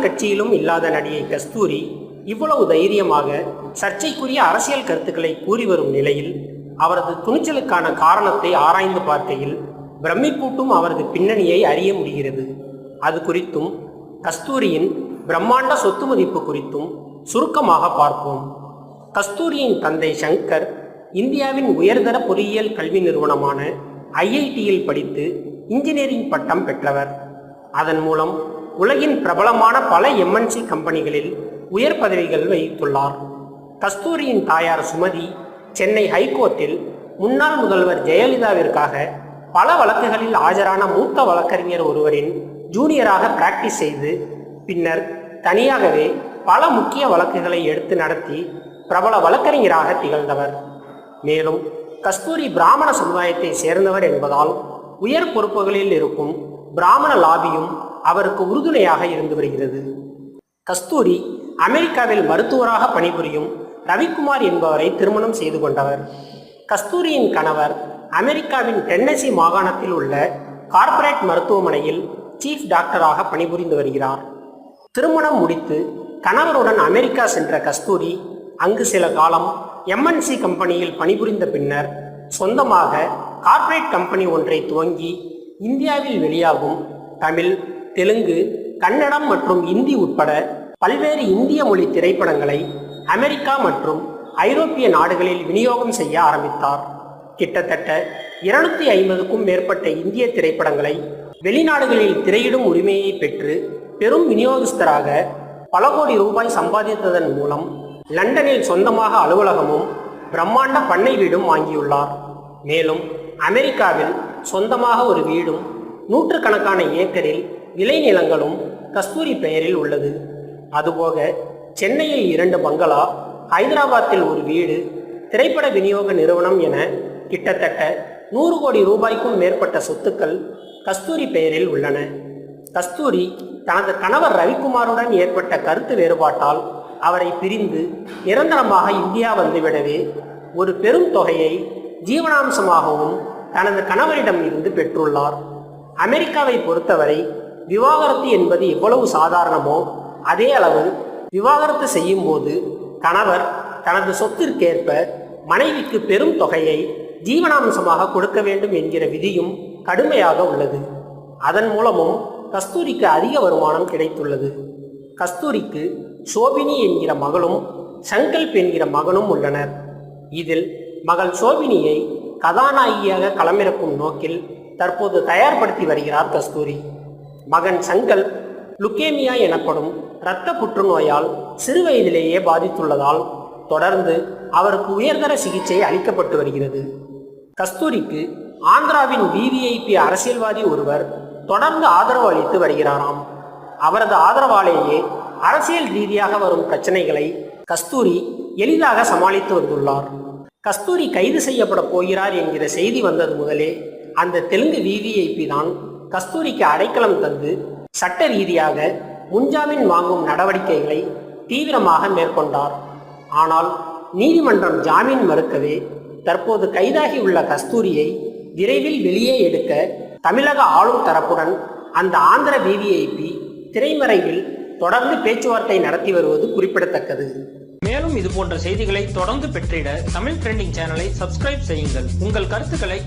கட்சியிலும் இல்லாத நடிகை கஸ்தூரி இவ்வளவு தைரியமாக சர்ச்சைக்குரிய அரசியல் கருத்துக்களை கூறி வரும் நிலையில் அவரது துணிச்சலுக்கான காரணத்தை ஆராய்ந்து பார்க்கையில் பிரமிப்பூட்டும் அவரது பின்னணியை அறிய முடிகிறது. அது குறித்தும் கஸ்தூரியின் பிரம்மாண்ட சொத்து மதிப்பு குறித்தும் சுருக்கமாக பார்ப்போம். கஸ்தூரியின் தந்தை சங்கர் இந்தியாவின் உயர்தர பொறியியல் கல்வி நிறுவனமான IITயில் படித்து இன்ஜினியரிங் பட்டம் பெற்றவர். அதன் மூலம் உலகின் பிரபலமான பல MNC கம்பெனிகளில் உயர் பதவிகள் வகித்துள்ளார். கஸ்தூரியின் தாயார் சுமதி சென்னை ஹைகோர்ட்டில் முன்னாள் முதல்வர் ஜெயலலிதாவிற்காக பல வழக்குகளில் ஆஜரான மூத்த வழக்கறிஞர் ஒருவரின் ஜூனியராக பிராக்டிஸ் செய்து பின்னர் தனியாகவே பல முக்கிய வழக்குகளை எடுத்து நடத்தி பிரபல வழக்கறிஞராக திகழ்ந்தவர். மேலும் கஸ்தூரி பிராமண சமுதாயத்தை சேர்ந்தவர் என்பதால் உயர் பொறுப்புகளில் இருக்கும் பிராமண லாபியும் அவருக்கு உறுதுணையாக இருந்து வருகிறது. கஸ்தூரி அமெரிக்காவில் மருத்துவராக பணிபுரியும் ரவிக்குமார் என்பவரை திருமணம் செய்து கொண்டவர். கஸ்தூரியின் கணவர் அமெரிக்காவின் டென்னசி மாகாணத்தில் உள்ள கார்ப்பரேட் மருத்துவமனையில் சீஃப் டாக்டராக பணிபுரிந்து வருகிறார். திருமணம் முடித்து கணவருடன் அமெரிக்கா சென்ற கஸ்தூரி அங்கு சில காலம் MNC கம்பெனியில் பணிபுரிந்த பின்னர் சொந்தமாக கார்ப்பரேட் கம்பெனி ஒன்றை துவங்கி இந்தியாவில் வெளியாகும் தமிழ், தெலுங்கு, கன்னடம் மற்றும் இந்தி உட்பட பல்வேறு இந்திய மொழி திரைப்படங்களை அமெரிக்கா மற்றும் ஐரோப்பிய நாடுகளில் விநியோகம் செய்ய ஆரம்பித்தார். கிட்டத்தட்ட 250க்கும் மேற்பட்ட இந்திய திரைப்படங்களை வெளிநாடுகளில் திரையிடும் உரிமையை பெற்று பெரும் விநியோகஸ்தராக பல கோடி ரூபாய் சம்பாதித்ததன் மூலம் லண்டனில் சொந்தமாக அலுவலகமும் பிரம்மாண்ட பண்ணை வீடும் வாங்கியுள்ளார். மேலும் அமெரிக்காவில் சொந்தமாக ஒரு வீடும் 100கணக்கான ஏக்கரில் விளைநிலங்களும் கஸ்தூரி பெயரில் உள்ளது. அதுபோக சென்னையில் 2 பங்களா, ஹைதராபாத்தில் ஒரு வீடு, திரைப்பட விநியோக நிறுவனம் என கிட்டத்தட்ட 100 கோடி ரூபாய்க்கும் மேற்பட்ட சொத்துக்கள் கஸ்தூரி பெயரில் உள்ளன. கஸ்தூரி தனது கணவர் ரவிக்குமாருடன் ஏற்பட்ட கருத்து வேறுபாட்டால் அவரை பிரிந்து நிரந்தரமாக இந்தியா வந்துவிடவே ஒரு பெரும் தொகையை ஜீவனாம்சமாகவும் தனது கணவரிடம் இருந்து பெற்றுள்ளார். அமெரிக்காவை பொறுத்தவரை விவாகரத்து என்பது எவ்வளவு சாதாரணமோ அதே அளவு விவாகரத்து செய்யும் போது கணவர் தனது சொத்திற்கேற்ப மனைவிக்கு பெரும் தொகையை ஜீவனாம்சமாக கொடுக்க வேண்டும் என்கிற விதியும் கடுமையாக உள்ளது. அதன் மூலமும் கஸ்தூரிக்கு அதிக வருமானம் கிடைத்துள்ளது. கஸ்தூரிக்கு சோபினி என்கிற மகளும் சங்கல்ப் என்கிற மகனும் உள்ளனர். இதில் மகள் சோபினியை கதாநாயகியாக களமிறக்கும் நோக்கில் தற்போது தயார்படுத்தி வருகிறார் கஸ்தூரி. மகன் சங்கல்ப் லுக்கேமியா எனப்படும் இரத்த புற்றுநோயால் சிறுவயதிலேயே பாதித்துள்ளதால் தொடர்ந்து அவருக்கு உயர்தர சிகிச்சை அளிக்கப்பட்டு வருகிறது. கஸ்தூரிக்கு ஆந்திராவின் VVIP அரசியல்வாதி ஒருவர் தொடர்ந்து ஆதரவு அளித்து வருகிறாராம். அவரது ஆதரவாலேயே அரசியல் ரீதியாக வரும் பிரச்சனைகளை கஸ்தூரி எளிதாக சமாளித்து வந்துள்ளார். கஸ்தூரி கைது செய்யப்பட போகிறார் என்கிற செய்தி வந்தது முதலே அந்த தெலுங்கு VVIP தான் கஸ்தூரிக்கு அடைக்கலம் தந்து சட்ட ரீதியாக முன்ஜாமீன் வாங்கும் நடவடிக்கைகளை தீவிரமாக மேற்கொண்டார். ஆனால் நீதிமன்றம் ஜாமீன் மறுக்கவே தற்போது கைதாகியுள்ள கஸ்தூரியை விரைவில் வெளியே எடுக்க தமிழக ஆளும் தரப்புடன் அந்த ஆந்திர VVIP திரைமறைவில் தொடர்ந்து பேச்சுவார்த்தை நடத்தி வருவது குறிப்பிடத்தக்கது. மேலும் இது போன்ற செய்திகளை தொடர்ந்து பெற்றிட தமிழ் ட்ரெண்டிங் சேனலை சப்ஸ்கிரைப் செய்யுங்கள். உங்கள் கருத்துக்களை